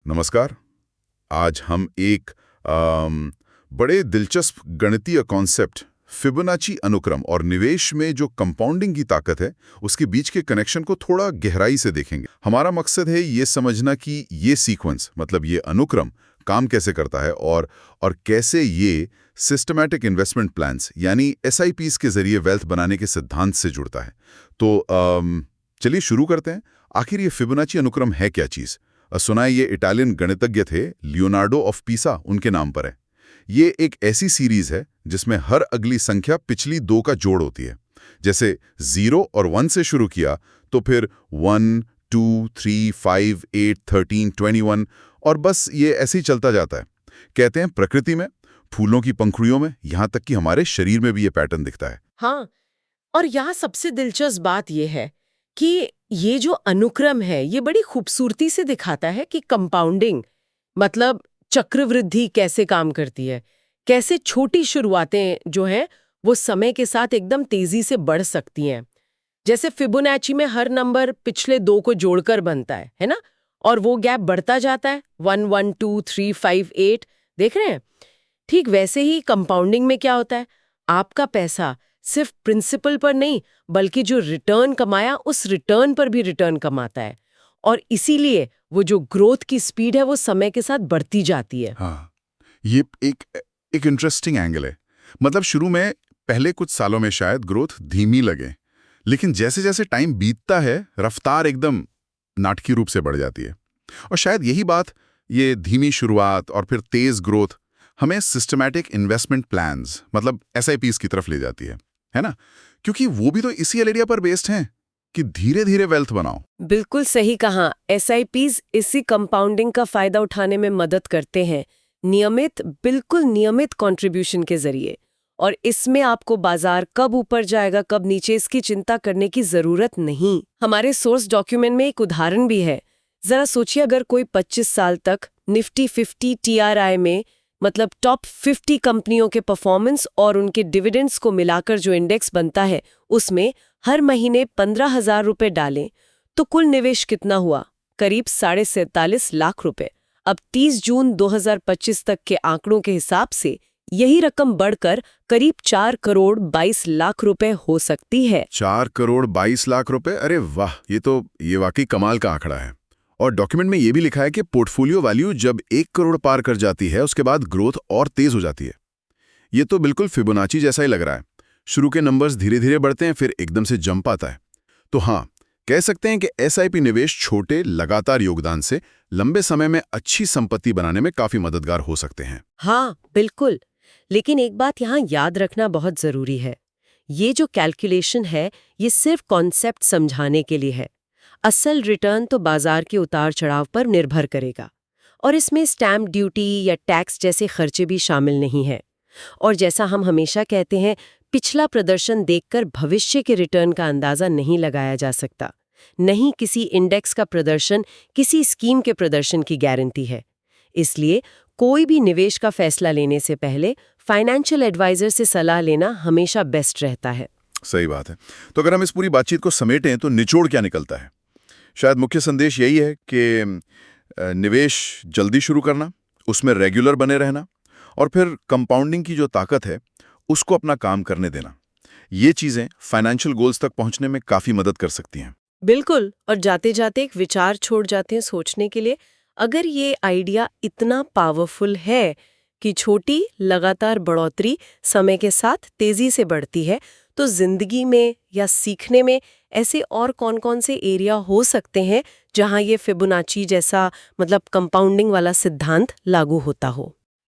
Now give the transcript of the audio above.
नमस्कार। आज हम एक बड़े दिलचस्प गणितीय कॉन्सेप्ट फिबोनाची अनुक्रम और निवेश में जो कंपाउंडिंग की ताकत है उसके बीच के कनेक्शन को थोड़ा गहराई से देखेंगे। हमारा मकसद है ये समझना कि ये सीक्वेंस मतलब ये अनुक्रम काम कैसे करता है और कैसे ये सिस्टमैटिक इन्वेस्टमेंट प्लान्स यानी SIPs के जरिए वेल्थ बनाने के सिद्धांत से जुड़ता है। तो चलिए शुरू करते हैं। आखिर ये फिबोनाची अनुक्रम है क्या चीज़? सुना है ये इटालियन गणितज्ञ थे लियोनार्डो ऑफ पिसा, उनके नाम पर है। ये एक ऐसी सीरीज है जिसमें हर अगली संख्या पिछली दो का जोड़ होती है। जैसे 0 और 1 से शुरू किया तो फिर 1, 2, 3, 5, 8, 13, 21 और बस ये ऐसे ही चलता जाता है। कहते हैं प्रकृति में, फूलों की पंखुड़ियों में, यहाँ तक कि हमारे शरीर में भी ये पैटर्न दिखता है। हाँ, और यहाँ सबसे दिलचस्प बात यह है कि ये जो अनुक्रम है ये बड़ी खूबसूरती से दिखाता है कि कंपाउंडिंग मतलब चक्रवृद्धि कैसे काम करती है, कैसे छोटी शुरुआतें जो हैं वो समय के साथ एकदम तेजी से बढ़ सकती हैं। जैसे फिबोनाची में हर नंबर पिछले दो को जोड़कर बनता है ना? और वो गैप बढ़ता जाता है 1, 1, 2, 3, 5, 8। देख रहे हैं? ठीक वैसे ही कंपाउंडिंग में क्या होता है, आपका पैसा सिर्फ प्रिंसिपल पर नहीं बल्कि जो रिटर्न कमाया उस रिटर्न पर भी रिटर्न कमाता है, और इसीलिए वो जो ग्रोथ की स्पीड है वो समय के साथ बढ़ती जाती है। हाँ, ये एक इंटरेस्टिंग एंगल है। मतलब शुरू में पहले कुछ सालों में शायद ग्रोथ धीमी लगे, लेकिन जैसे जैसे टाइम बीतता है रफ्तार एकदम नाटकीय रूप से बढ़ जाती है। और शायद यही बात, ये धीमी शुरुआत और फिर तेज ग्रोथ हमें सिस्टमैटिक इन्वेस्टमेंट प्लान्स मतलब SIPs की तरफ ले जाती है ना? क्योंकि वो भी तो इसी आइडिया पर बेस्ड हैं कि धीरे धीरे वेल्थ बनाओ। बिल्कुल सही कहा। SIPs इसी कंपाउंडिंग का फायदा उठाने में मदद करते हैं, बिल्कुल नियमित कंट्रीब्यूशन के जरिए। और इसमें आपको बाजार कब ऊपर जाएगा कब नीचे इसकी चिंता करने की जरूरत नहीं। हमारे सोर्स डॉक्यूमेंट में एक उदाहरण भी है। जरा सोचिए, अगर कोई 25 साल तक निफ्टी 50 TRI में मतलब टॉप 50 कंपनियों के परफॉर्मेंस और उनके डिविडेंड्स को मिलाकर जो इंडेक्स बनता है उसमें हर महीने 15,000 रुपए डालें तो कुल निवेश कितना हुआ? करीब 47.5 लाख रुपए। अब 30 जून 2025 तक के आंकड़ों के हिसाब से यही रकम बढ़कर करीब 4 करोड़ 22 लाख रुपए हो सकती है। 4 करोड़ 22 लाख रुपए, अरे वाह, ये वाकई कमाल का आंकड़ा है। और डॉक्यूमेंट में ये भी लिखा है कि पोर्टफोलियो वैल्यू जब 1 करोड़ पार कर जाती है उसके बाद ग्रोथ और तेज हो जाती है। ये तो बिल्कुल फिबोनाची जैसा ही लग रहा है। शुरू के नंबर्स धीरे धीरे बढ़ते हैं, फिर एकदम से जंप आता है। तो हाँ, कह सकते हैं कि SIP निवेश छोटे लगातार योगदान से लंबे समय में अच्छी संपत्ति बनाने में काफी मददगार हो सकते हैं। हाँ बिल्कुल, लेकिन एक बात यहाँ याद रखना बहुत जरूरी है। ये जो कैलकुलेशन है ये सिर्फ कॉन्सेप्ट समझाने के लिए है। असल रिटर्न तो बाजार के उतार चढ़ाव पर निर्भर करेगा, और इसमें स्टैम्प ड्यूटी या टैक्स जैसे खर्चे भी शामिल नहीं है। और जैसा हम हमेशा कहते हैं, पिछला प्रदर्शन देखकर भविष्य के रिटर्न का अंदाजा नहीं लगाया जा सकता। नहीं किसी इंडेक्स का प्रदर्शन किसी स्कीम के प्रदर्शन की गारंटी है। इसलिए कोई भी निवेश का फैसला लेने से पहले फाइनेंशियल एडवाइजर से सलाह लेना हमेशा बेस्ट रहता है। सही बात है। तो अगर हम इस पूरी बातचीत को समेटें तो निचोड़ क्या निकलता है? शायद मुख्य संदेश यही है कि निवेश जल्दी शुरू करना, उसमें रेगुलर बने रहना और फिर कंपाउंडिंग की जो ताकत है उसको अपना काम करने देना। ये चीजें फाइनेंशियल गोल्स तक पहुंचने में काफी मदद कर सकती हैं। बिल्कुल, और जाते जाते एक विचार छोड़ जाते हैं सोचने के लिए। अगर ये आइडिया इतना पावरफुल है कि छोटी लगातार बढ़ोतरी समय के साथ तेजी से बढ़ती है, तो जिंदगी में या सीखने में ऐसे और कौन-कौन से एरिया हो सकते हैं जहां ये फिबोनाची जैसा मतलब कंपाउंडिंग वाला सिद्धांत लागू होता हो?